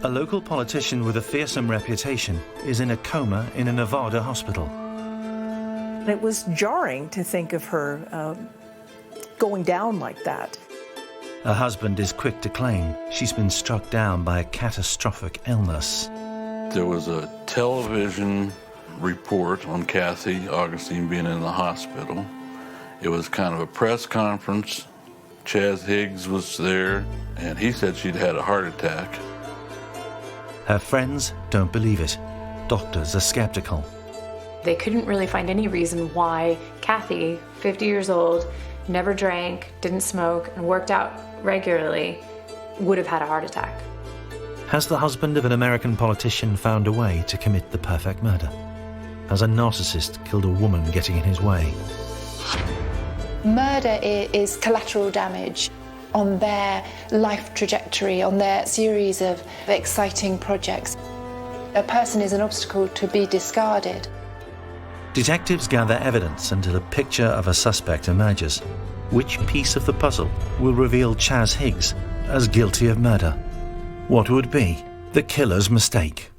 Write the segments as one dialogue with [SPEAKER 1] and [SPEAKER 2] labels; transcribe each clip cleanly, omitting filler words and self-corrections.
[SPEAKER 1] A local politician with a fearsome reputation is in a coma in a Nevada hospital.
[SPEAKER 2] It was jarring to think of her going down like that.
[SPEAKER 1] Her husband is quick to claim she's been struck down by a catastrophic illness.
[SPEAKER 3] There was a television report on Kathy Augustine being in the hospital. It was kind of a press conference. Chazz Higgs was there, and he said she'd had a heart attack.
[SPEAKER 1] Her friends don't believe it. Doctors are skeptical.
[SPEAKER 4] They couldn't really find any reason why Kathy, 50 years old, never drank, didn't smoke, and worked out regularly, would have had a heart attack.
[SPEAKER 1] Has the husband of an American politician found a way to commit the perfect murder? Has a narcissist killed a woman getting in his way?
[SPEAKER 5] Murder is collateral damage on their life trajectory, on their series of exciting projects. A person is an obstacle to be discarded.
[SPEAKER 1] Detectives gather evidence until a picture of a suspect emerges. Which piece of the puzzle will reveal Chazz Higgs as guilty of murder? What would be the killer's mistake?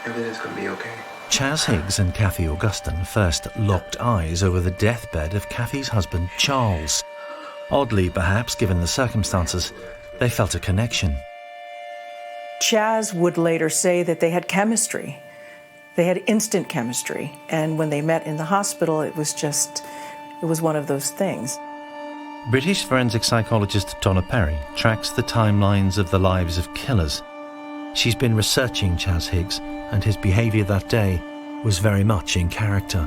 [SPEAKER 6] Everything's gonna be okay.
[SPEAKER 1] Chazz Higgs and Kathy Augustine first locked eyes over the deathbed of Kathy's husband, Charles. Oddly, perhaps, given the circumstances, they felt a connection.
[SPEAKER 2] Chazz would later say that they had chemistry. They had instant chemistry. And when they met in the hospital, it was one of those things.
[SPEAKER 1] British forensic psychologist Donna Perry tracks the timelines of the lives of killers. She's been researching Chazz Higgs, and his behaviour that day was very much in character.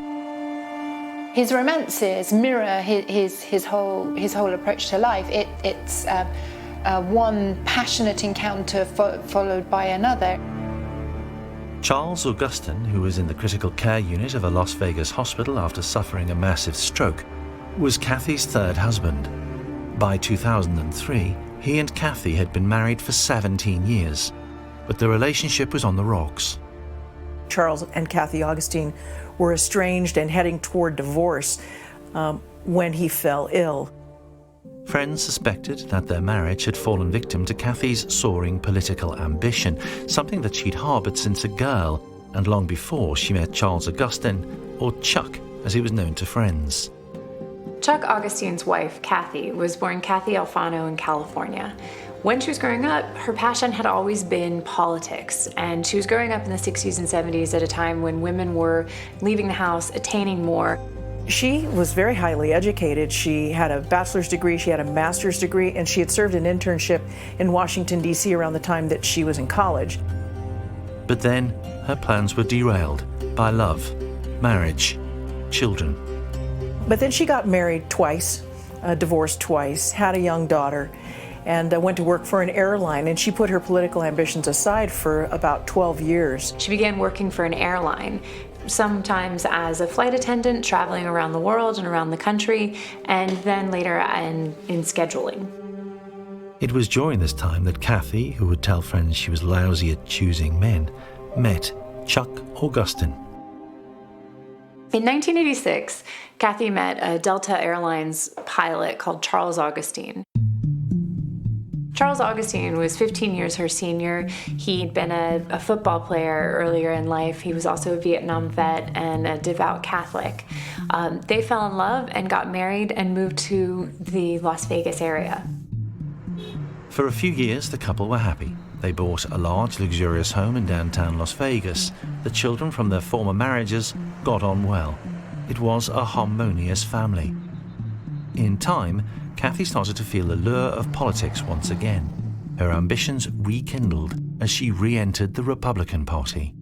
[SPEAKER 5] His romances mirror his whole approach to life. It's one passionate encounter followed by another.
[SPEAKER 1] Charles Augustine, who was in the critical care unit of a Las Vegas hospital after suffering a massive stroke, was Kathy's third husband. By 2003, he and Kathy had been married for 17 years, but the relationship was on the rocks.
[SPEAKER 2] Charles and Kathy Augustine were estranged and heading toward divorce when he fell ill.
[SPEAKER 1] Friends suspected that their marriage had fallen victim to Kathy's soaring political ambition, something that she'd harboured since a girl and long before she met Charles Augustine, or Chuck as he was known to friends.
[SPEAKER 4] Chuck Augustine's wife, Kathy, was born Kathy Alfano in California. When she was growing up, her passion had always been politics, and she was growing up in the 60s and 70s at a time when women were leaving the house, attaining more.
[SPEAKER 2] She was very highly educated. She had a bachelor's degree, she had a master's degree, and she had served an internship in Washington, D.C. around the time that she was in college.
[SPEAKER 1] But then her plans were derailed by love, marriage, children.
[SPEAKER 2] But then she got married twice, divorced twice, had a young daughter, and went to work for an airline, and she put her political ambitions aside for about 12 years.
[SPEAKER 4] She began working for an airline, sometimes as a flight attendant, traveling around the world and around the country, and then later in scheduling.
[SPEAKER 1] It was during this time that Kathy, who would tell friends she was lousy at choosing men, met Chuck Augustine.
[SPEAKER 4] In 1986, Kathy met a Delta Airlines pilot called Charles Augustine. Charles Augustine was 15 years her senior. He'd been a football player earlier in life. He was also a Vietnam vet and a devout Catholic. They fell in love and got married and moved to the Las Vegas area.
[SPEAKER 1] For a few years, the couple were happy. They bought a large, luxurious home in downtown Las Vegas. The children from their former marriages got on well. It was a harmonious family. In time, Kathy started to feel the lure of politics once again. Her ambitions rekindled as she re-entered the Republican Party.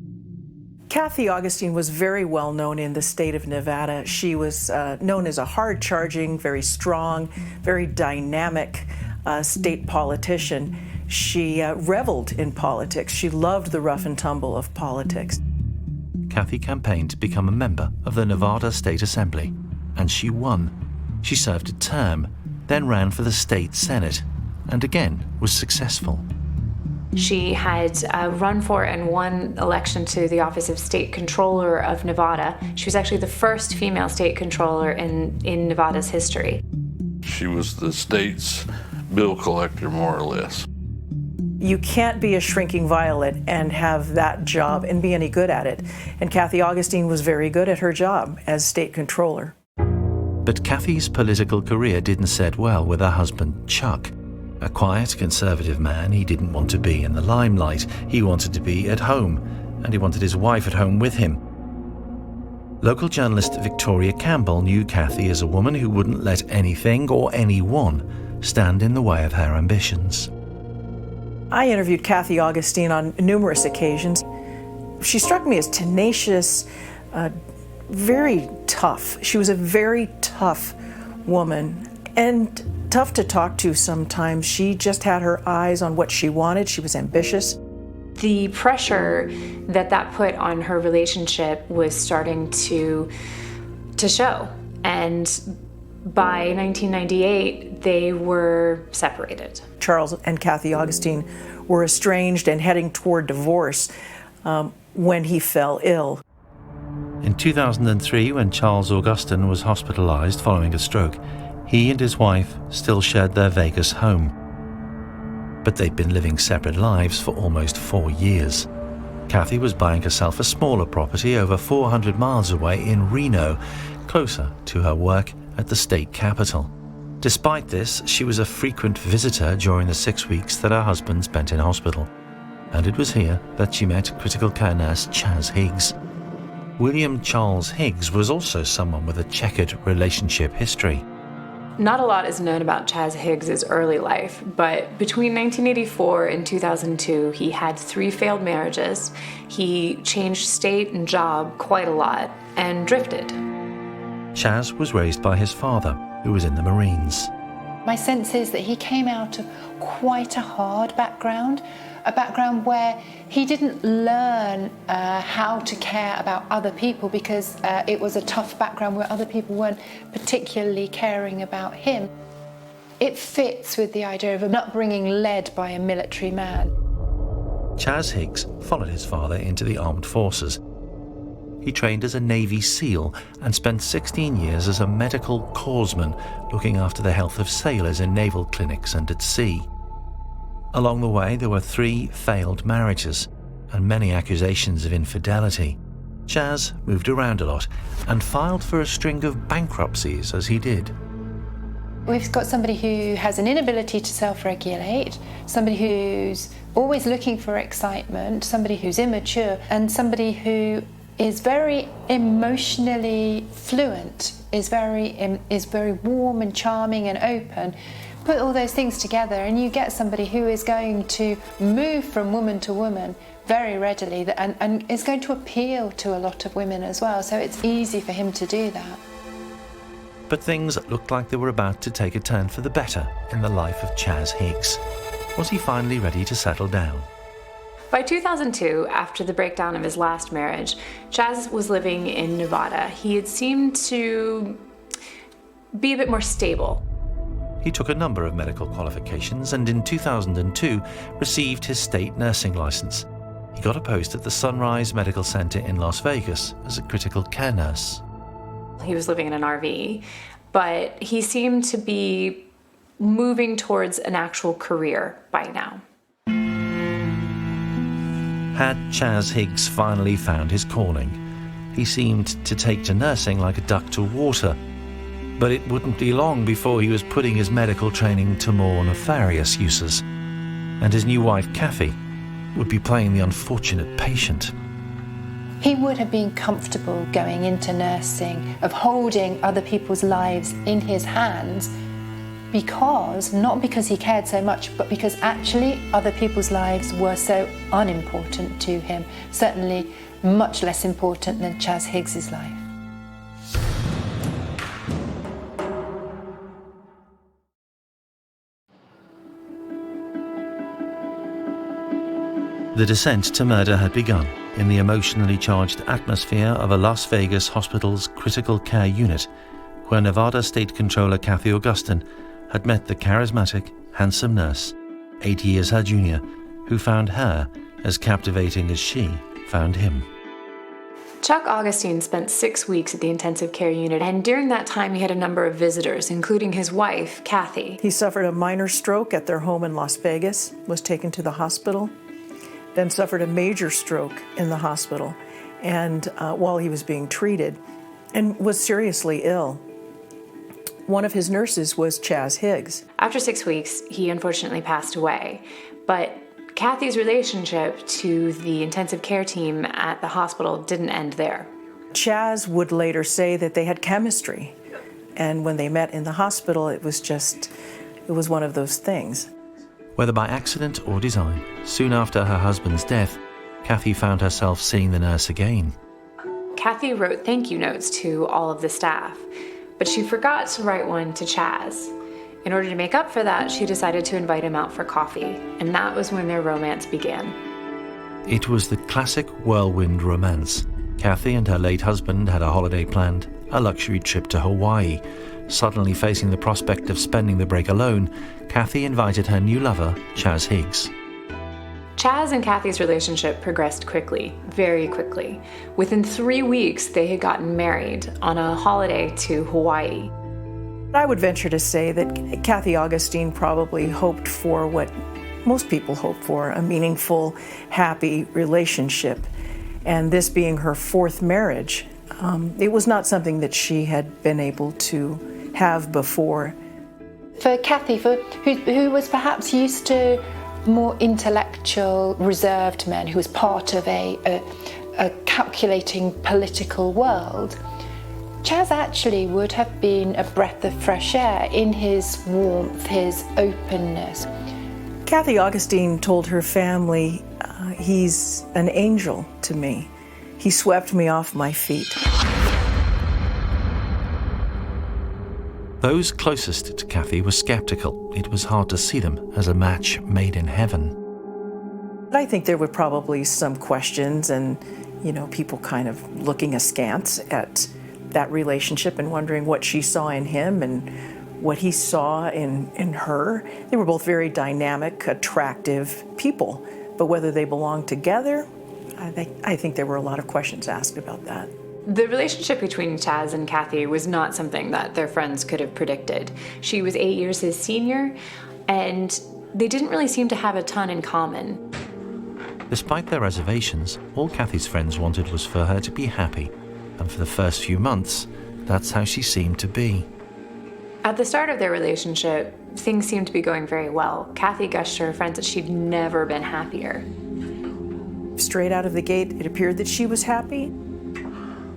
[SPEAKER 2] Kathy Augustine was very well known in the state of Nevada. She was known as a hard-charging, very strong, very dynamic state politician. She reveled in politics. She loved the rough and tumble of politics.
[SPEAKER 1] Kathy campaigned to become a member of the Nevada State Assembly, and she won. She served a term, then ran for the state Senate, and again was successful.
[SPEAKER 4] She had run for and won election to the office of State Controller of Nevada. She was actually the first female state controller in Nevada's history.
[SPEAKER 3] She was the state's bill collector, more or less.
[SPEAKER 2] You can't be a shrinking violet and have that job and be any good at it. And Kathy Augustine was very good at her job as state controller.
[SPEAKER 1] But Kathy's political career didn't set well with her husband, Chuck. A quiet, conservative man, he didn't want to be in the limelight. He wanted to be at home, and he wanted his wife at home with him. Local journalist Victoria Campbell knew Kathy as a woman who wouldn't let anything or anyone stand in the way of her ambitions.
[SPEAKER 2] I interviewed Kathy Augustine on numerous occasions. She struck me as tenacious, very tough. She was a very tough woman and tough to talk to sometimes. She just had her eyes on what she wanted. She was ambitious.
[SPEAKER 4] The pressure that put on her relationship was starting to show. And by 1998, they were separated.
[SPEAKER 2] Charles and Kathy Augustine were estranged and heading toward divorce when he fell ill.
[SPEAKER 1] In 2003, when Charles Augustine was hospitalized following a stroke, he and his wife still shared their Vegas home. But they'd been living separate lives for almost 4 years. Kathy was buying herself a smaller property over 400 miles away in Reno, closer to her work at the state capitol. Despite this, she was a frequent visitor during the 6 weeks that her husband spent in hospital. And it was here that she met critical care nurse Chazz Higgs. William Charles Higgs was also someone with a checkered relationship history.
[SPEAKER 4] Not a lot is known about Chazz Higgs' early life, but between 1984 and 2002, he had 3 failed marriages. He changed state and job quite a lot and drifted.
[SPEAKER 1] Chazz was raised by his father, who was in the Marines.
[SPEAKER 5] My sense is that he came out of quite a hard background, a background where he didn't learn how to care about other people because it was a tough background where other people weren't particularly caring about him. It fits with the idea of an upbringing led by a military man.
[SPEAKER 1] Chazz Higgs followed his father into the armed forces. He trained as a Navy SEAL and spent 16 years as a medical corpsman looking after the health of sailors in naval clinics and at sea. Along the way, there were 3 failed marriages and many accusations of infidelity. Chazz moved around a lot and filed for a string of bankruptcies as he did.
[SPEAKER 5] We've got somebody who has an inability to self-regulate, somebody who's always looking for excitement, somebody who's immature, and somebody who is very emotionally fluent, is very warm and charming and open. Put all those things together and you get somebody who is going to move from woman to woman very readily and is going to appeal to a lot of women as well, so it's easy for him to do that.
[SPEAKER 1] But things looked like they were about to take a turn for the better in the life of Chazz Higgs. Was he finally ready to settle down?
[SPEAKER 4] By 2002, after the breakdown of his last marriage, Chazz was living in Nevada. He had seemed to be a bit more stable.
[SPEAKER 1] He took a number of medical qualifications and in 2002 received his state nursing license. He got a post at the Sunrise Medical Center in Las Vegas as a critical care nurse.
[SPEAKER 4] He was living in an RV, but he seemed to be moving towards an actual career by now.
[SPEAKER 1] Had Chazz Higgs finally found his calling? He seemed to take to nursing like a duck to water, but it wouldn't be long before he was putting his medical training to more nefarious uses, and his new wife, Kathy, would be playing the unfortunate patient.
[SPEAKER 5] He would have been comfortable going into nursing, of holding other people's lives in his hands, not because he cared so much, but because actually other people's lives were so unimportant to him, certainly much less important than Chazz Higgs's life.
[SPEAKER 1] The descent to murder had begun in the emotionally charged atmosphere of a Las Vegas hospital's critical care unit, where Nevada State Controller Cathy Augustin had met the charismatic, handsome nurse, 8 years her junior, who found her as captivating as she found him.
[SPEAKER 4] Chuck Augustine spent 6 weeks at the intensive care unit, and during that time he had a number of visitors, including his wife, Cathy.
[SPEAKER 2] He suffered a minor stroke at their home in Las Vegas, was taken to the hospital, then suffered a major stroke in the hospital and while he was being treated, and was seriously ill. One of his nurses was Chazz Higgs.
[SPEAKER 4] After 6 weeks, he unfortunately passed away, but Cathy's relationship to the intensive care team at the hospital didn't end there.
[SPEAKER 2] Chazz would later say that they had chemistry, and when they met in the hospital, it was one of those things.
[SPEAKER 1] Whether by accident or design, soon after her husband's death, Cathy found herself seeing the nurse again.
[SPEAKER 4] Cathy wrote thank you notes to all of the staff, but she forgot to write one to Chazz. In order to make up for that, she decided to invite him out for coffee, and that was when their romance began.
[SPEAKER 1] It was the classic whirlwind romance. Cathy and her late husband had a holiday planned, a luxury trip to Hawaii. Suddenly facing the prospect of spending the break alone, Cathy invited her new lover, Chazz Higgs.
[SPEAKER 4] Chazz and Cathy's relationship progressed quickly, very quickly. Within 3 weeks, they had gotten married on a holiday to Hawaii.
[SPEAKER 2] I would venture to say that Cathy Augustine probably hoped for what most people hope for, a meaningful, happy relationship. And this being her fourth marriage, it was not something that she had been able to have before.
[SPEAKER 5] For Cathy, who was perhaps used to more intellectual, reserved men, who was part of a calculating political world, Chazz actually would have been a breath of fresh air in his warmth, his openness.
[SPEAKER 2] Cathy Augustine told her family, he's an angel to me. He swept me off my feet.
[SPEAKER 1] Those closest to Cathy were skeptical. It was hard to see them as a match made in heaven.
[SPEAKER 2] I think there were probably some questions and, people kind of looking askance at that relationship and wondering what she saw in him and what he saw in her. They were both very dynamic, attractive people, but whether they belonged together, I think there were a lot of questions asked about that.
[SPEAKER 4] The relationship between Chazz and Cathy was not something that their friends could have predicted. She was 8 years his senior, and they didn't really seem to have a ton in common.
[SPEAKER 1] Despite their reservations, all Cathy's friends wanted was for her to be happy, and for the first few months, that's how she seemed to be.
[SPEAKER 4] At the start of their relationship, things seemed to be going very well. Cathy gushed to her friends that she'd never been happier.
[SPEAKER 2] Straight out of the gate, it appeared that she was happy.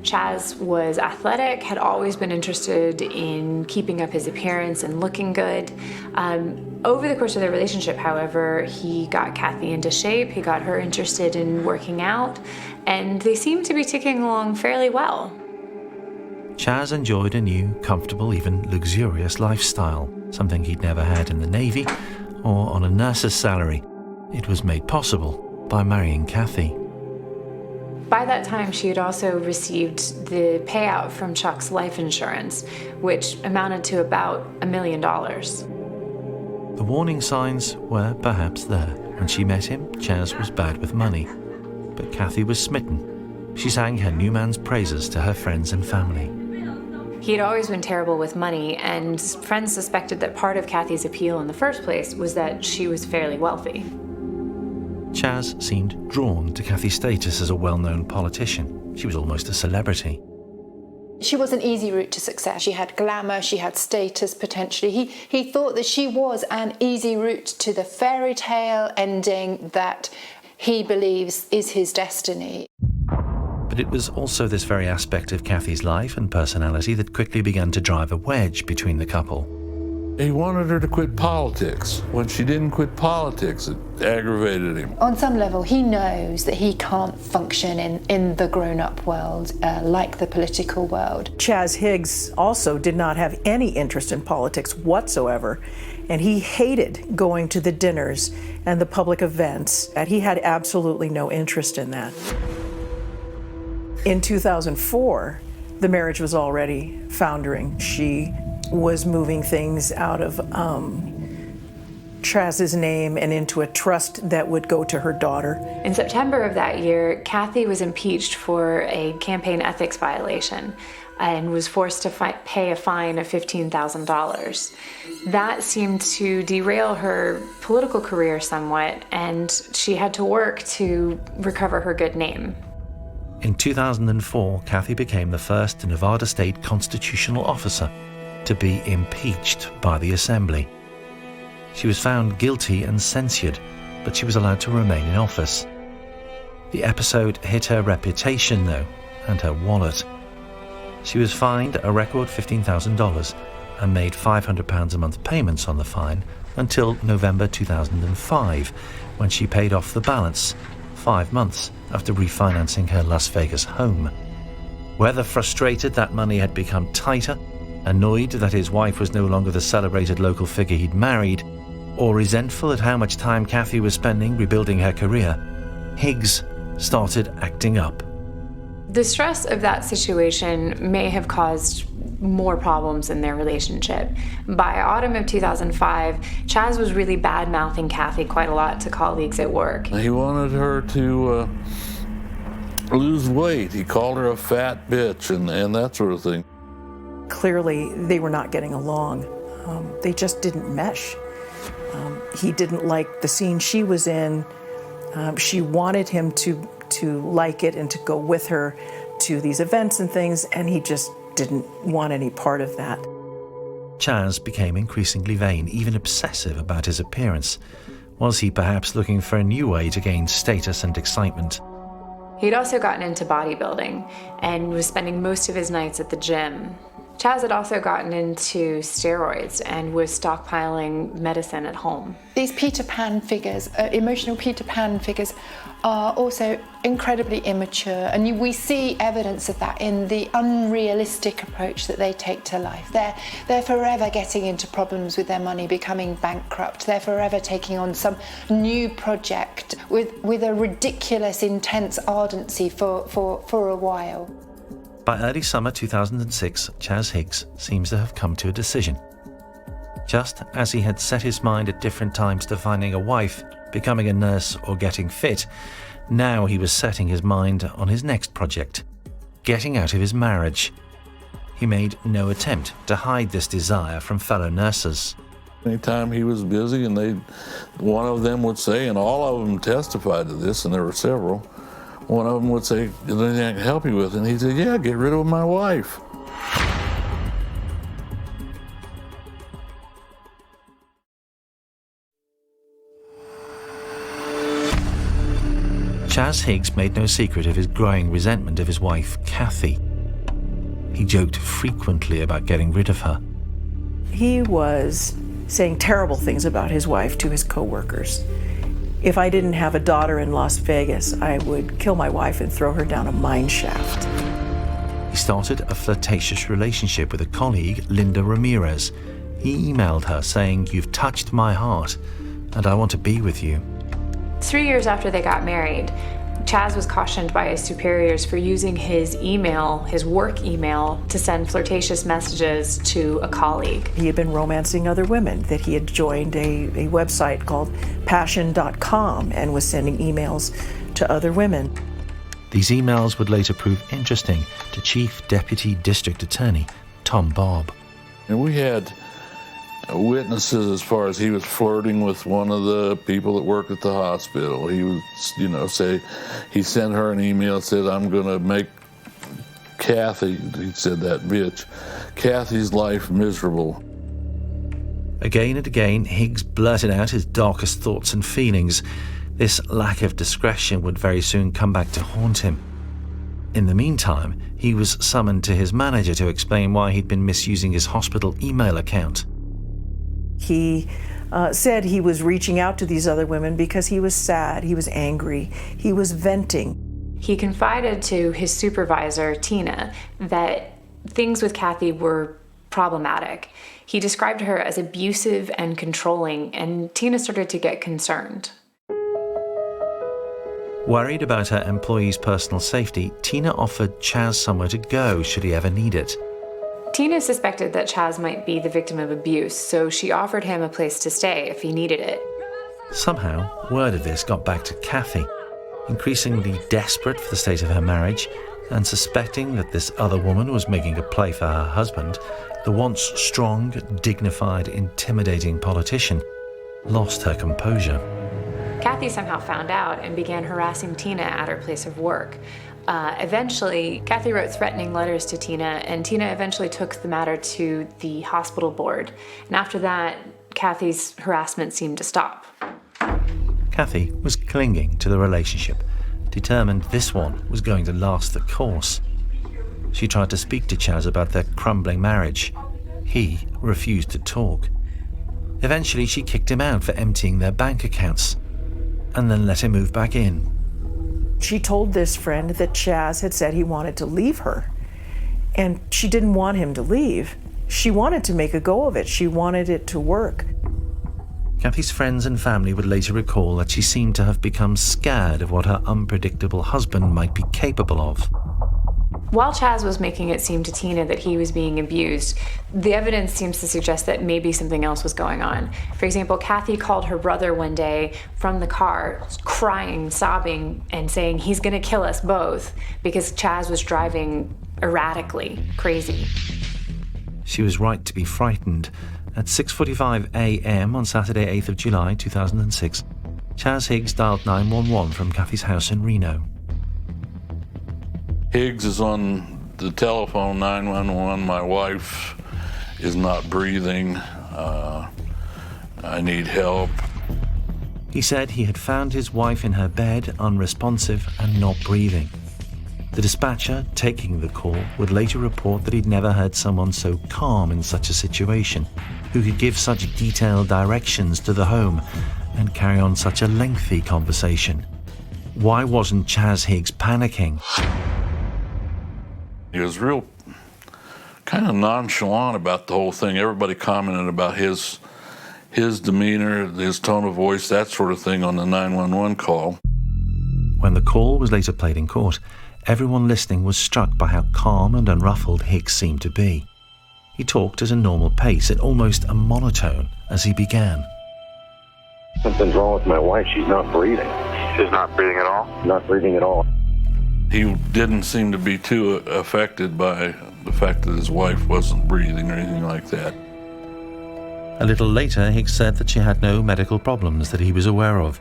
[SPEAKER 4] Chazz was athletic, had always been interested in keeping up his appearance and looking good. Over the course of their relationship, however, he got Cathy into shape, he got her interested in working out, and they seemed to be ticking along fairly well.
[SPEAKER 1] Chazz enjoyed a new, comfortable, even luxurious lifestyle, something he'd never had in the Navy or on a nurse's salary. It was made possible by marrying Cathy.
[SPEAKER 4] By that time, she had also received the payout from Chuck's life insurance, which amounted to about $1 million.
[SPEAKER 1] The warning signs were perhaps there. When she met him, Chazz was bad with money. But Cathy was smitten. She sang her new man's praises to her friends and family.
[SPEAKER 4] He had always been terrible with money, and friends suspected that part of Cathy's appeal in the first place was that she was fairly wealthy.
[SPEAKER 1] Chazz seemed drawn to Cathy's status as a well-known politician. She was almost a celebrity.
[SPEAKER 5] She was an easy route to success. She had glamour, she had status potentially. He thought that she was an easy route to the fairy tale ending that he believes is his destiny.
[SPEAKER 1] But it was also this very aspect of Cathy's life and personality that quickly began to drive a wedge between the couple.
[SPEAKER 3] He wanted her to quit politics. When she didn't quit politics, it aggravated him.
[SPEAKER 5] On some level, he knows that he can't function in the grown-up world like the political world.
[SPEAKER 2] Chazz Higgs also did not have any interest in politics whatsoever, and he hated going to the dinners and the public events, and he had absolutely no interest in that. In 2004, the marriage was already foundering. She was moving things out of Chazz's name and into a trust that would go to her daughter.
[SPEAKER 4] In September of that year, Kathy was impeached for a campaign ethics violation and was forced to pay a fine of $15,000. That seemed to derail her political career somewhat, and she had to work to recover her good name.
[SPEAKER 1] In 2004, Kathy became the first Nevada state constitutional officer to be impeached by the Assembly. She was found guilty and censured, but she was allowed to remain in office. The episode hit her reputation, though, and her wallet. She was fined a record $15,000 and made £500 a month payments on the fine until November 2005, when she paid off the balance, 5 months after refinancing her Las Vegas home. Whether frustrated that money had become tighter, annoyed that his wife was no longer the celebrated local figure he'd married, or resentful at how much time Kathy was spending rebuilding her career, Higgs started acting up.
[SPEAKER 4] The stress of that situation may have caused more problems in their relationship. By autumn of 2005, Chazz was really bad-mouthing Kathy quite a lot to colleagues at work.
[SPEAKER 3] He wanted her to lose weight. He called her a fat bitch and that sort of thing.
[SPEAKER 2] Clearly, they were not getting along. They just didn't mesh. He didn't like the scene she was in. She wanted him to like it and to go with her to these events and things, and he just didn't want any part of that.
[SPEAKER 1] Chazz became increasingly vain, even obsessive about his appearance. Was he perhaps looking for a new way to gain status and excitement?
[SPEAKER 4] He'd also gotten into bodybuilding and was spending most of his nights at the gym. Chazz had also gotten into steroids and was stockpiling medicine at home.
[SPEAKER 5] These Peter Pan figures, emotional Peter Pan figures, are also incredibly immature, and we see evidence of that in the unrealistic approach that they take to life. They're forever getting into problems with their money, becoming bankrupt. They're forever taking on some new project with a ridiculous, intense ardency for a while.
[SPEAKER 1] By early summer 2006, Chazz Higgs seems to have come to a decision. Just as he had set his mind at different times to finding a wife, becoming a nurse, or getting fit, now he was setting his mind on his next project, getting out of his marriage. He made no attempt to hide this desire from fellow nurses.
[SPEAKER 3] Anytime he was busy, and one of them would say, and all of them testified to this, and there were several, one of them would say, "Is there anything I can help you with?" And he'd say, "Yeah, get rid of my wife."
[SPEAKER 1] Chazz Higgs made no secret of his growing resentment of his wife, Kathy. He joked frequently about getting rid of her.
[SPEAKER 2] He was saying terrible things about his wife to his coworkers. If I didn't have a daughter in Las Vegas, I would kill my wife and throw her down a mine shaft.
[SPEAKER 1] He started a flirtatious relationship with a colleague, Linda Ramirez. He emailed her saying, "You've touched my heart, and I want to be with you."
[SPEAKER 4] 3 years after they got married, Chazz was cautioned by his superiors for using his email, his work email, to send flirtatious messages to a colleague.
[SPEAKER 2] He had been romancing other women, that he had joined a website called passion.com and was sending emails to other women.
[SPEAKER 1] These emails would later prove interesting to Chief Deputy District Attorney Tom Bobb.
[SPEAKER 3] And we had witnesses as far as he was flirting with one of the people that worked at the hospital. He was, say, he sent her an email, said, "I'm going to make Kathy," he said, "that bitch, Kathy's life miserable."
[SPEAKER 1] Again and again, Higgs blurted out his darkest thoughts and feelings. This lack of discretion would very soon come back to haunt him. In the meantime, he was summoned to his manager to explain why he'd been misusing his hospital email account.
[SPEAKER 2] He said he was reaching out to these other women because he was sad, he was angry, he was venting.
[SPEAKER 4] He confided to his supervisor, Tina, that things with Kathy were problematic. He described her as abusive and controlling, and Tina started to get concerned.
[SPEAKER 1] Worried about her employees' personal safety, Tina offered Chazz somewhere to go should he ever need it.
[SPEAKER 4] Tina suspected that Chazz might be the victim of abuse, so she offered him a place to stay if he needed it.
[SPEAKER 1] Somehow, word of this got back to Kathy. Increasingly desperate for the state of her marriage and suspecting that this other woman was making a play for her husband, the once strong, dignified, intimidating politician lost her composure.
[SPEAKER 4] Kathy somehow found out and began harassing Tina at her place of work. Eventually, Kathy wrote threatening letters to Tina, and Tina eventually took the matter to the hospital board. And after that, Kathy's harassment seemed to stop.
[SPEAKER 1] Kathy was clinging to the relationship, determined this one was going to last the course. She tried to speak to Chazz about their crumbling marriage. He refused to talk. Eventually, she kicked him out for emptying their bank accounts, and then let him move back in.
[SPEAKER 2] She told this friend that Chazz had said he wanted to leave her, and she didn't want him to leave. She wanted to make a go of it. She wanted it to work.
[SPEAKER 1] Kathy's friends and family would later recall that she seemed to have become scared of what her unpredictable husband might be capable of.
[SPEAKER 4] While Chazz was making it seem to Tina that he was being abused, the evidence seems to suggest that maybe something else was going on. For example, Kathy called her brother one day from the car, crying, sobbing, and saying he's going to kill us both because Chazz was driving erratically, crazy.
[SPEAKER 1] She was right to be frightened. At 6:45 a.m. on Saturday, 8th of July 2006, Chazz Higgs dialed 911 from Kathy's house in Reno.
[SPEAKER 3] Higgs is on the telephone, 911. My wife is not breathing. I need help.
[SPEAKER 1] He said he had found his wife in her bed, unresponsive and not breathing. The dispatcher taking the call would later report that he'd never heard someone so calm in such a situation, who could give such detailed directions to the home and carry on such a lengthy conversation. Why wasn't Chazz Higgs panicking?
[SPEAKER 3] He was real kind of nonchalant about the whole thing. Everybody commented about his demeanor, his tone of voice, that sort of thing on the 911 call.
[SPEAKER 1] When the call was later played in court, everyone listening was struck by how calm and unruffled Higgs seemed to be. He talked at a normal pace, at almost a monotone, as he began.
[SPEAKER 7] Something's wrong with my wife. She's not breathing.
[SPEAKER 8] She's not breathing at all?
[SPEAKER 7] Not breathing at all.
[SPEAKER 3] He didn't seem to be too affected by the fact that his wife wasn't breathing or anything like that.
[SPEAKER 1] A little later, Higgs said that she had no medical problems that he was aware of,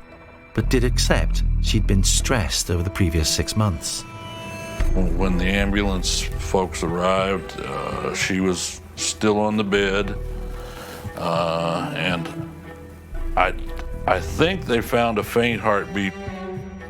[SPEAKER 1] but did accept she'd been stressed over the previous 6 months.
[SPEAKER 3] When the ambulance folks arrived, she was still on the bed, and I think they found a faint heartbeat.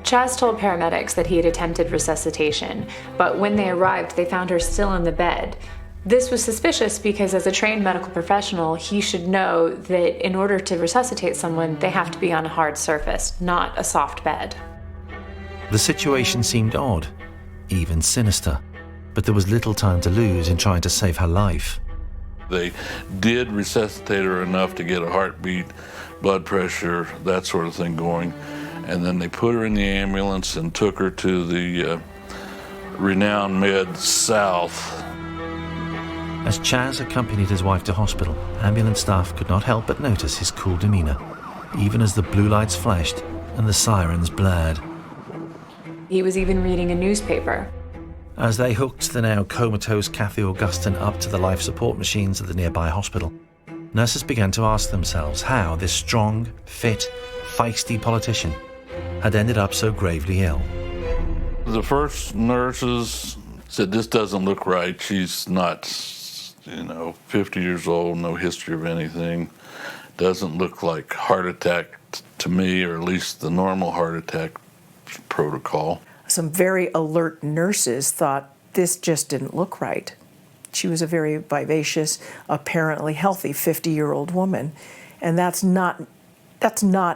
[SPEAKER 4] Chazz told paramedics that he had attempted resuscitation, but when they arrived, they found her still in the bed. This was suspicious because as a trained medical professional, he should know that in order to resuscitate someone, they have to be on a hard surface, not a soft bed.
[SPEAKER 1] The situation seemed odd, even sinister, but there was little time to lose in trying to save her life.
[SPEAKER 3] They did resuscitate her enough to get a heartbeat, blood pressure, that sort of thing going. And then they put her in the ambulance and took her to the Renown Med South.
[SPEAKER 1] As Chazz accompanied his wife to hospital, ambulance staff could not help but notice his cool demeanor, even as the blue lights flashed and the sirens blared.
[SPEAKER 4] He was even reading a newspaper.
[SPEAKER 1] As they hooked the now comatose Kathy Augustin up to the life support machines at the nearby hospital, nurses began to ask themselves how this strong, fit, feisty politician had ended up so gravely ill.
[SPEAKER 3] The first nurses said, "This doesn't look right. She's not, 50 years old, no history of anything. Doesn't look like heart attack to me, or at least the normal heart attack protocol."
[SPEAKER 2] Some very alert nurses thought this just didn't look right. She was a very vivacious, apparently healthy 50-year-old woman, and that's not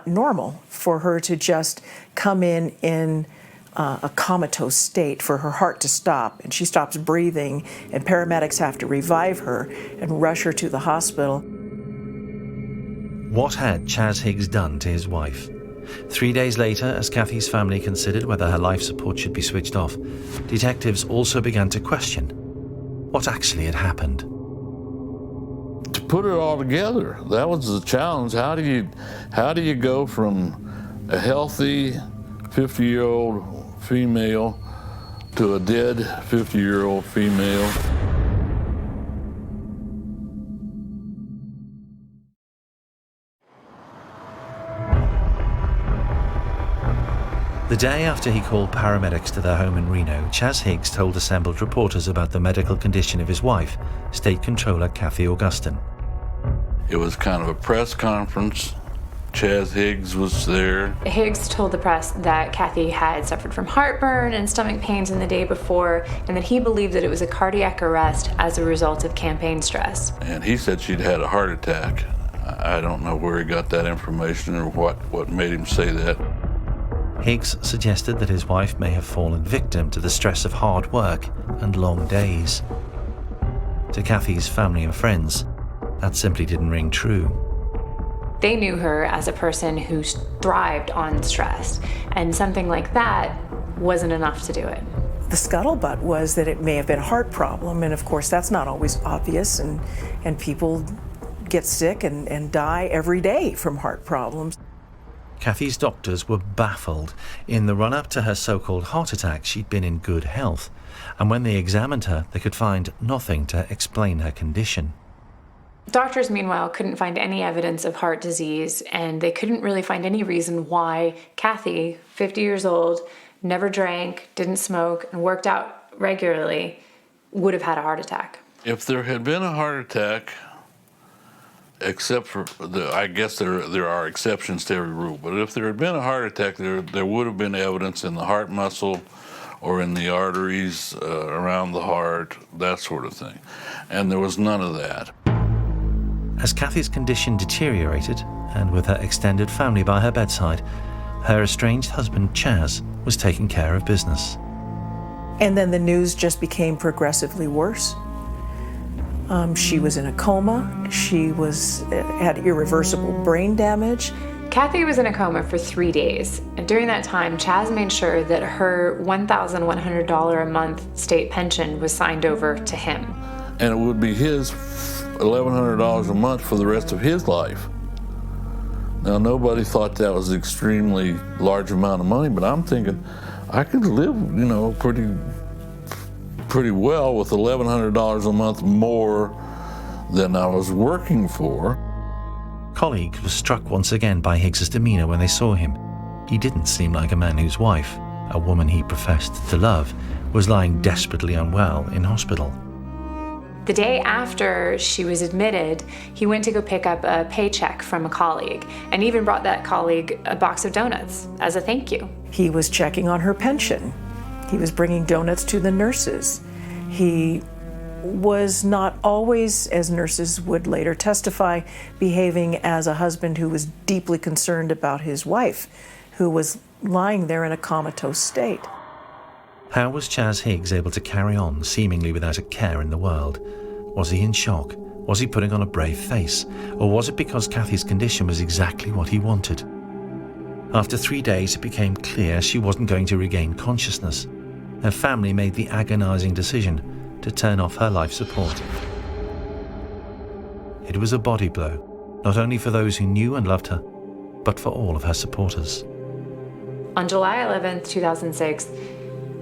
[SPEAKER 2] normal for her to just come in a comatose state, for her heart to stop, and she stops breathing, and paramedics have to revive her and rush her to the hospital.
[SPEAKER 1] What had Chazz Higgs done to his wife? 3 days later, as Kathy's family considered whether her life support should be switched off, detectives also began to question what actually had happened.
[SPEAKER 3] To put it all together, that was the challenge. How do you go from a healthy 50-year-old female to a dead 50-year-old female?
[SPEAKER 1] The day after he called paramedics to their home in Reno, Chazz Higgs told assembled reporters about the medical condition of his wife, State Controller Kathy Augustin.
[SPEAKER 3] It was kind of a press conference. Chazz Higgs was there.
[SPEAKER 4] Higgs told the press that Kathy had suffered from heartburn and stomach pains in the day before, and that he believed that it was a cardiac arrest as a result of campaign stress.
[SPEAKER 3] And he said she'd had a heart attack. I don't know where he got that information or what made him say that.
[SPEAKER 1] Higgs suggested that his wife may have fallen victim to the stress of hard work and long days. To Kathy's family and friends, that simply didn't ring true.
[SPEAKER 4] They knew her as a person who thrived on stress, and something like that wasn't enough to do it.
[SPEAKER 2] The scuttlebutt was that it may have been a heart problem, and of course that's not always obvious, and people get sick and die every day from heart problems.
[SPEAKER 1] Kathy's doctors were baffled. In the run-up to her so-called heart attack, she'd been in good health, and when they examined her, they could find nothing to explain her condition.
[SPEAKER 4] Doctors, meanwhile, couldn't find any evidence of heart disease, and they couldn't really find any reason why Kathy, 50 years old, never drank, didn't smoke, and worked out regularly, would have had a heart attack.
[SPEAKER 3] If there had been a heart attack, except for I guess there are exceptions to every rule, but if there had been a heart attack, there would have been evidence in the heart muscle or in the arteries around the heart, that sort of thing. And there was none of that.
[SPEAKER 1] As Kathy's condition deteriorated, and with her extended family by her bedside, her estranged husband Chazz was taking care of business.
[SPEAKER 2] And then the news just became progressively worse. She was in a coma. She had irreversible brain damage.
[SPEAKER 4] Kathy was in a coma for 3 days, and during that time, Chazz made sure that her $1,100 a month state pension was signed over to him.
[SPEAKER 3] And it would be his $1,100 a month for the rest of his life. Now, nobody thought that was an extremely large amount of money, but I'm thinking I could live, pretty well with $1,100 a month more than I was working for.
[SPEAKER 1] Colleagues were struck once again by Higgs's demeanor when they saw him. He didn't seem like a man whose wife, a woman he professed to love, was lying desperately unwell in hospital.
[SPEAKER 4] The day after she was admitted, he went to go pick up a paycheck from a colleague, and even brought that colleague a box of donuts as a thank you.
[SPEAKER 2] He was checking on her pension. He was bringing donuts to the nurses. He was not always, as nurses would later testify, behaving as a husband who was deeply concerned about his wife, who was lying there in a comatose state.
[SPEAKER 1] How was Chazz Higgs able to carry on seemingly without a care in the world? Was he in shock? Was he putting on a brave face? Or was it because Kathy's condition was exactly what he wanted? After 3 days, it became clear she wasn't going to regain consciousness. Her family made the agonizing decision to turn off her life support. It was a body blow, not only for those who knew and loved her, but for all of her supporters.
[SPEAKER 4] On July 11th, 2006,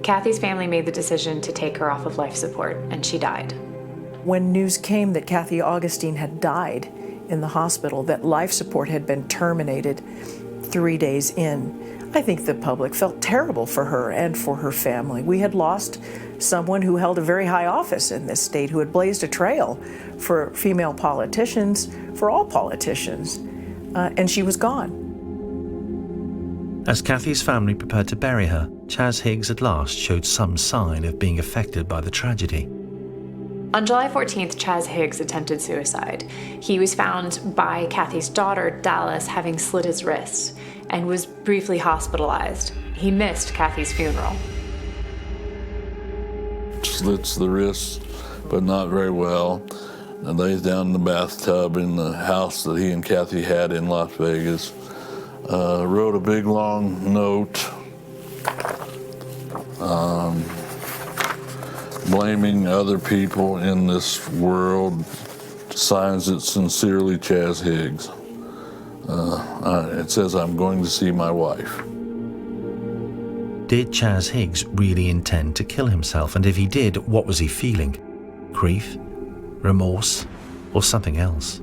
[SPEAKER 4] Kathy's family made the decision to take her off of life support, and she died.
[SPEAKER 2] When news came that Kathy Augustine had died in the hospital, that life support had been terminated 3 days in, I think the public felt terrible for her and for her family. We had lost someone who held a very high office in this state, who had blazed a trail for female politicians, for all politicians, and she was gone.
[SPEAKER 1] As Kathy's family prepared to bury her, Chazz Higgs at last showed some sign of being affected by the tragedy.
[SPEAKER 4] On July 14th, Chazz Higgs attempted suicide. He was found by Kathy's daughter, Dallas, having slit his wrist and was briefly hospitalized. He missed Kathy's funeral.
[SPEAKER 3] Slits the wrist, but not very well, and lays down in the bathtub in the house that he and Kathy had in Las Vegas. Wrote a big long note blaming other people in this world. Signs it sincerely, Chazz Higgs. It says, "I'm going to see my wife."
[SPEAKER 1] Did Chazz Higgs really intend to kill himself? And if he did, what was he feeling? Grief? Remorse? Or something else?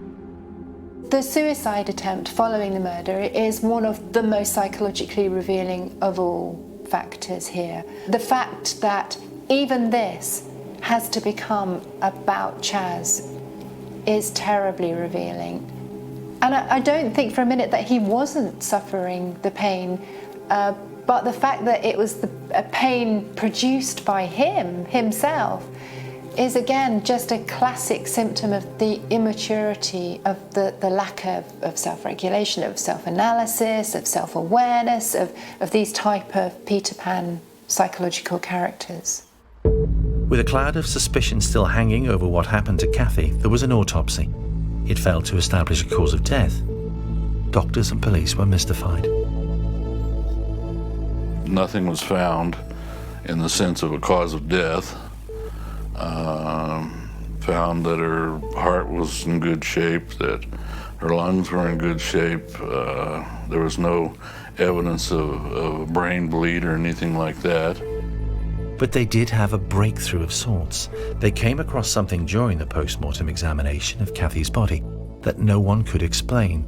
[SPEAKER 5] The suicide attempt following the murder is one of the most psychologically revealing of all factors here. The fact that even this has to become about Chazz is terribly revealing. And I don't think for a minute that he wasn't suffering the pain, but the fact that it was a pain produced by himself, is again just a classic symptom of the immaturity, of the lack of self-regulation, of self-analysis, of self-awareness, of these type of Peter Pan psychological characters.
[SPEAKER 1] With a cloud of suspicion still hanging over what happened to Kathy, there was an autopsy. It failed to establish a cause of death. Doctors and police were mystified.
[SPEAKER 3] Nothing was found in the sense of a cause of death. Found that her heart was in good shape, that her lungs were in good shape. There was no evidence of a brain bleed or anything like that.
[SPEAKER 1] But they did have a breakthrough of sorts. They came across something during the post-mortem examination of Kathy's body that no one could explain,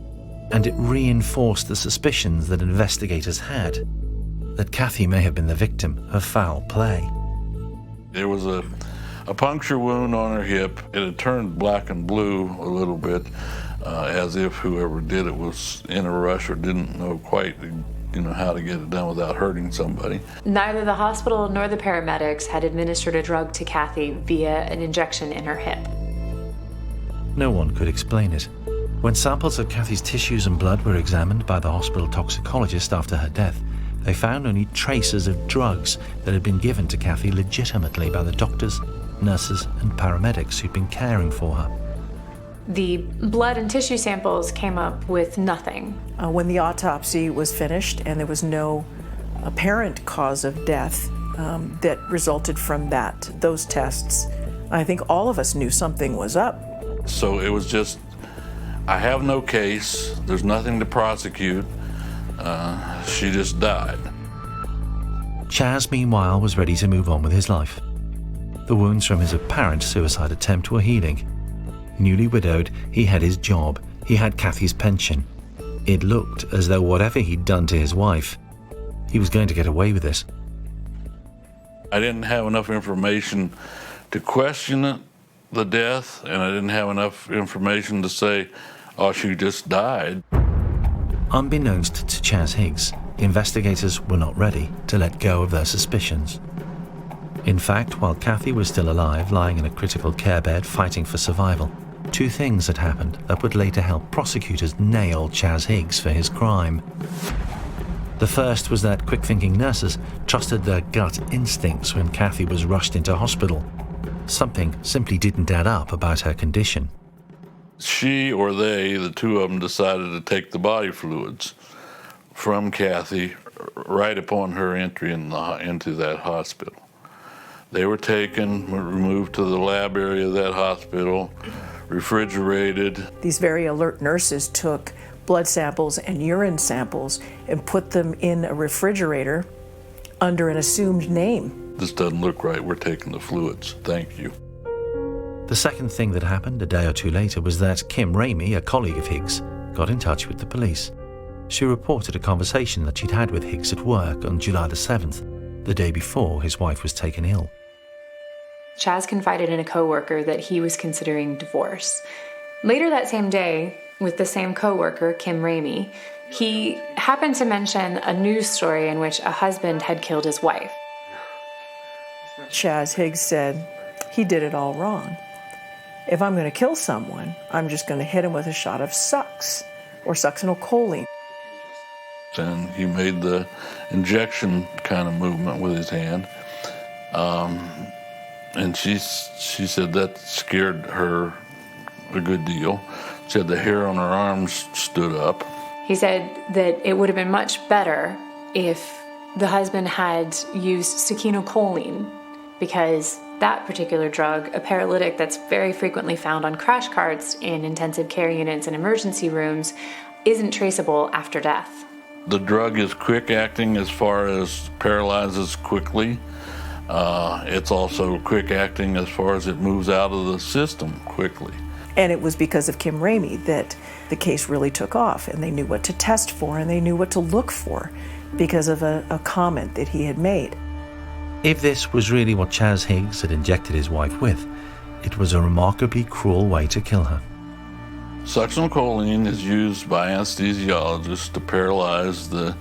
[SPEAKER 1] and it reinforced the suspicions that investigators had, that Kathy may have been the victim of foul play.
[SPEAKER 3] There was a puncture wound on her hip. It had turned black and blue a little bit, as if whoever did it was in a rush or didn't know quite how to get it done without hurting somebody.
[SPEAKER 4] Neither the hospital nor the paramedics had administered a drug to Kathy via an injection in her hip.
[SPEAKER 1] No one could explain it. When samples of Kathy's tissues and blood were examined by the hospital toxicologist after her death, they found only traces of drugs that had been given to Kathy legitimately by the doctors, nurses, and paramedics who'd been caring for her.
[SPEAKER 4] The blood and tissue samples came up with nothing.
[SPEAKER 2] When the autopsy was finished and there was no apparent cause of death that resulted from those tests, I think all of us knew something was up.
[SPEAKER 3] So it was just, I have no case, there's nothing to prosecute, she just died.
[SPEAKER 1] Chazz, meanwhile, was ready to move on with his life. The wounds from his apparent suicide attempt were healing. Newly widowed, he had his job. He had Kathy's pension. It looked as though whatever he'd done to his wife, he was going to get away with this.
[SPEAKER 3] I didn't have enough information to question the death, and I didn't have enough information to say, oh, she just died.
[SPEAKER 1] Unbeknownst to Chazz Higgs, investigators were not ready to let go of their suspicions. In fact, while Kathy was still alive, lying in a critical care bed fighting for survival, two things had happened that would later help prosecutors nail Chazz Higgs for his crime. The first was that quick-thinking nurses trusted their gut instincts when Kathy was rushed into hospital. Something simply didn't add up about her condition.
[SPEAKER 3] She or they, the two of them, decided to take the body fluids from Kathy right upon her entry into that hospital. They were taken, removed to the lab area of that hospital, refrigerated.
[SPEAKER 2] These very alert nurses took blood samples and urine samples and put them in a refrigerator under an assumed name.
[SPEAKER 3] This doesn't look right, we're taking the fluids, thank you.
[SPEAKER 1] The second thing that happened a day or two later was that Kim Ramey, a colleague of Higgs, got in touch with the police. She reported a conversation that she'd had with Higgs at work on July the 7th, the day before his wife was taken ill.
[SPEAKER 4] Chazz confided in a coworker that he was considering divorce. Later that same day, with the same coworker, Kim Ramey, he happened to mention a news story in which a husband had killed his wife.
[SPEAKER 2] Chazz Higgs said he did it all wrong. If I'm going to kill someone, I'm just going to hit him with a shot of Sux or succinylcholine.
[SPEAKER 3] And he made the injection kind of movement with his hand. And she said that scared her a good deal. She said the hair on her arms stood up.
[SPEAKER 4] He said that it would have been much better if the husband had used succinylcholine, because that particular drug, a paralytic that's very frequently found on crash carts in intensive care units and emergency rooms, isn't traceable after death.
[SPEAKER 3] The drug is quick acting as far as paralyzes quickly. It's also quick acting as far as it moves out of the system quickly.
[SPEAKER 2] And it was because of Kim Ramey that the case really took off, and they knew what to test for and they knew what to look for because of a comment that he had made.
[SPEAKER 1] If this was really what Chazz Higgs had injected his wife with, it was a remarkably cruel way to kill her.
[SPEAKER 3] Succinylcholine is used by anesthesiologists to paralyze the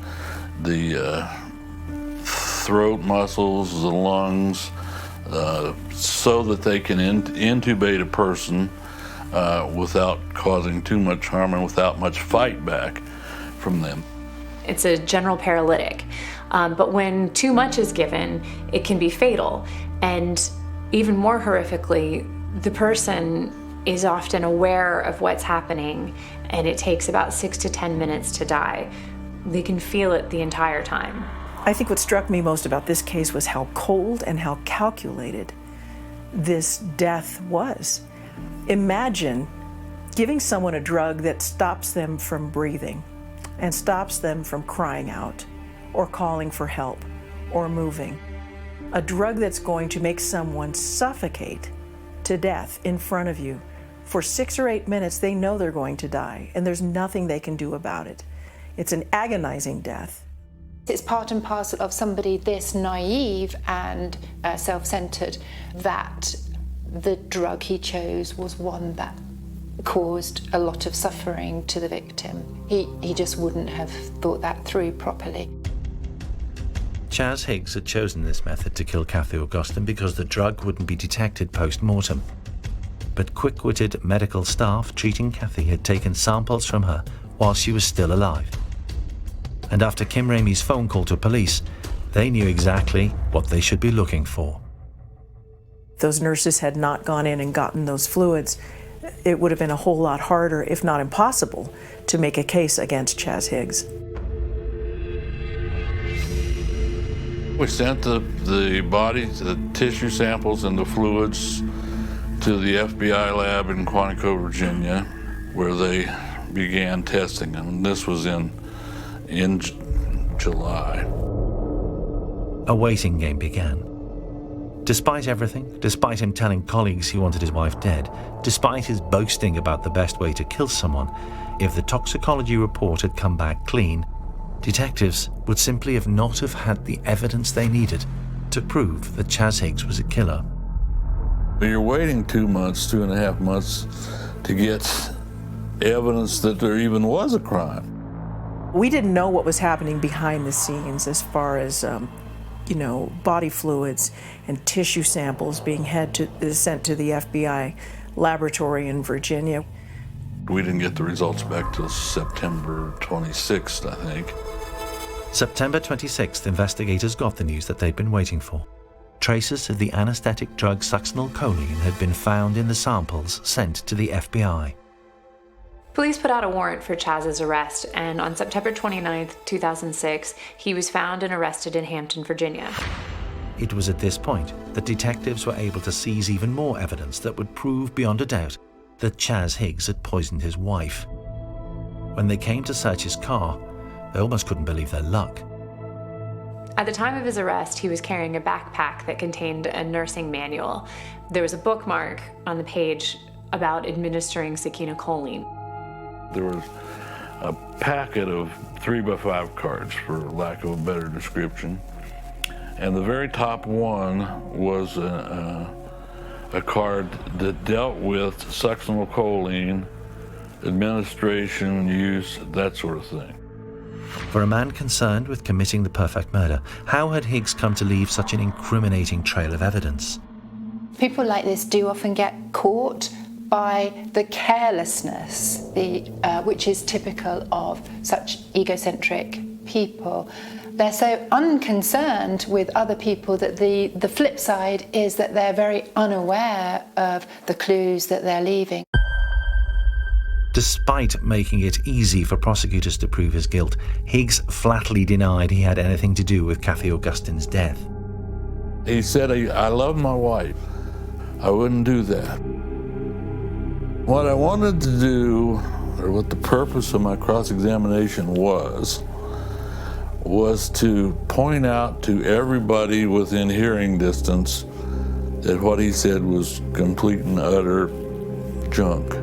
[SPEAKER 3] throat muscles, the lungs, so that they can intubate a person without causing too much harm and without much fight back from them.
[SPEAKER 4] It's a general paralytic, but when too much is given, it can be fatal. And even more horrifically, the person is often aware of what's happening, and it takes about 6 to 10 minutes to die. They can feel it the entire time.
[SPEAKER 2] I think what struck me most about this case was how cold and how calculated this death was. Imagine giving someone a drug that stops them from breathing and stops them from crying out or calling for help or moving. A drug that's going to make someone suffocate to death in front of you. For 6 or 8 minutes, they know they're going to die, and there's nothing they can do about it. It's an agonizing death.
[SPEAKER 5] It's part and parcel of somebody this naive and self-centered that the drug he chose was one that caused a lot of suffering to the victim. He just wouldn't have thought that through properly.
[SPEAKER 1] Chazz Higgs had chosen this method to kill Kathy Augustine because the drug wouldn't be detected post-mortem. But quick-witted medical staff treating Kathy had taken samples from her while she was still alive. And after Kim Ramey's phone call to police, they knew exactly what they should be looking for.
[SPEAKER 2] Those nurses had not gone in and gotten those fluids, it would have been a whole lot harder, if not impossible, to make a case against Chazz Higgs.
[SPEAKER 3] We sent the body, the tissue samples and the fluids to the FBI lab in Quantico, Virginia, where they began testing them. This was in July.
[SPEAKER 1] A waiting game began. Despite everything, despite him telling colleagues he wanted his wife dead, despite his boasting about the best way to kill someone, if the toxicology report had come back clean, detectives would simply have not have had the evidence they needed to prove that Chazz Higgs was a killer.
[SPEAKER 3] You're waiting 2 months, 2.5 months to get evidence that there even was a crime.
[SPEAKER 2] We didn't know what was happening behind the scenes as far as, body fluids and tissue samples being sent to the FBI laboratory in Virginia.
[SPEAKER 3] We didn't get the results back till September 26th, I think.
[SPEAKER 1] September 26th, investigators got the news that they'd been waiting for. Traces of the anesthetic drug succinylcholine had been found in the samples sent to the FBI.
[SPEAKER 4] Police put out a warrant for Chazz's arrest, and on September 29, 2006, he was found and arrested in Hampton, Virginia.
[SPEAKER 1] It was at this point that detectives were able to seize even more evidence that would prove beyond a doubt that Chazz Higgs had poisoned his wife. When they came to search his car, they almost couldn't believe their luck.
[SPEAKER 4] At the time of his arrest, he was carrying a backpack that contained a nursing manual. There was a bookmark on the page about administering succinylcholine.
[SPEAKER 3] There was a packet of 3x5 cards, for lack of a better description. And the very top one was a card that dealt with succinylcholine, administration, use, that sort of thing.
[SPEAKER 1] For a man concerned with committing the perfect murder, how had Higgs come to leave such an incriminating trail of evidence?
[SPEAKER 5] People like this do often get caught by the carelessness, which is typical of such egocentric people. They're so unconcerned with other people that the flip side is that they're very unaware of the clues that they're leaving.
[SPEAKER 1] Despite making it easy for prosecutors to prove his guilt, Higgs flatly denied he had anything to do with Cathy Augustine's death.
[SPEAKER 3] He said, I love my wife. I wouldn't do that. What I wanted to do, or what the purpose of my cross-examination was to point out to everybody within hearing distance that what he said was complete and utter junk.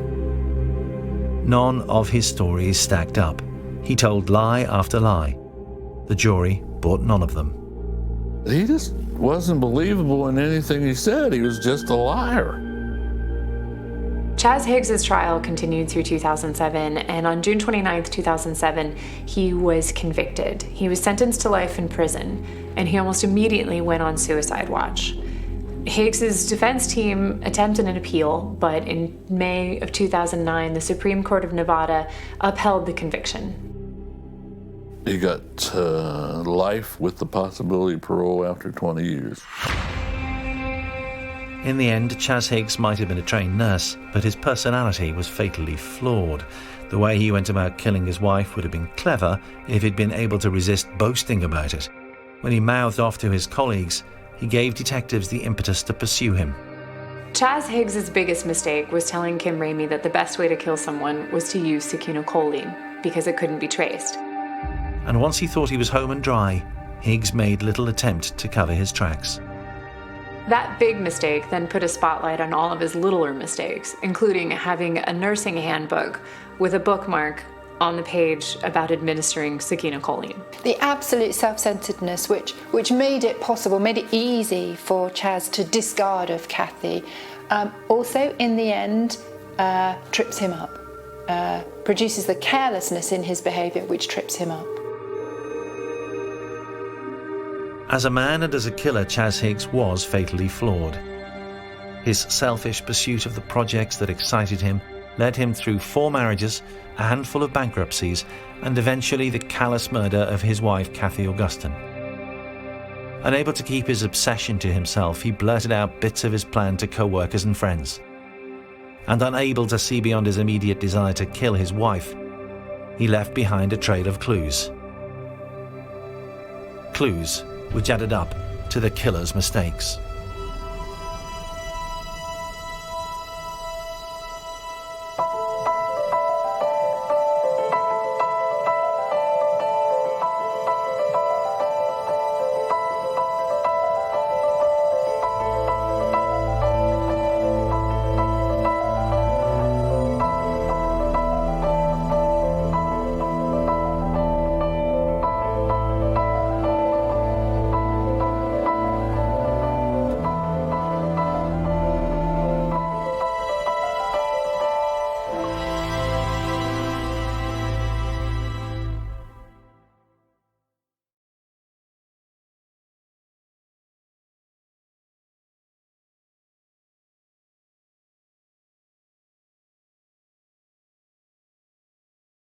[SPEAKER 1] None of his stories stacked up. He told lie after lie. The jury bought none of them.
[SPEAKER 3] He just wasn't believable in anything he said. He was just a liar.
[SPEAKER 4] Chazz Higgs' trial continued through 2007, and on June 29, 2007, he was convicted. He was sentenced to life in prison, and he almost immediately went on suicide watch. Higgs' defense team attempted an appeal, but in May of 2009, the Supreme Court of Nevada upheld the conviction.
[SPEAKER 3] He got life with the possibility of parole after 20 years.
[SPEAKER 1] In the end, Chazz Higgs might have been a trained nurse, but his personality was fatally flawed. The way he went about killing his wife would have been clever if he'd been able to resist boasting about it. When he mouthed off to his colleagues, he gave detectives the impetus to pursue him.
[SPEAKER 4] Chazz Higgs' biggest mistake was telling Kim Ramey that the best way to kill someone was to use sacchinolcholine, because it couldn't be traced.
[SPEAKER 1] And once he thought he was home and dry, Higgs made little attempt to cover his tracks.
[SPEAKER 4] That big mistake then put a spotlight on all of his littler mistakes, including having a nursing handbook with a bookmark on the page about administering sacchinolcholine.
[SPEAKER 5] The absolute self-centeredness which made it possible, made it easy for Chazz to discard of Cathy, also in the end trips him up, produces the carelessness in his behaviour which trips him up.
[SPEAKER 1] As a man and as a killer, Chazz Higgs was fatally flawed. His selfish pursuit of the projects that excited him led him through 4 marriages, a handful of bankruptcies, and eventually the callous murder of his wife, Cathy Augustine. Unable to keep his obsession to himself, he blurted out bits of his plan to co-workers and friends. And unable to see beyond his immediate desire to kill his wife, he left behind a trail of clues. Clues which added up to the killer's mistakes.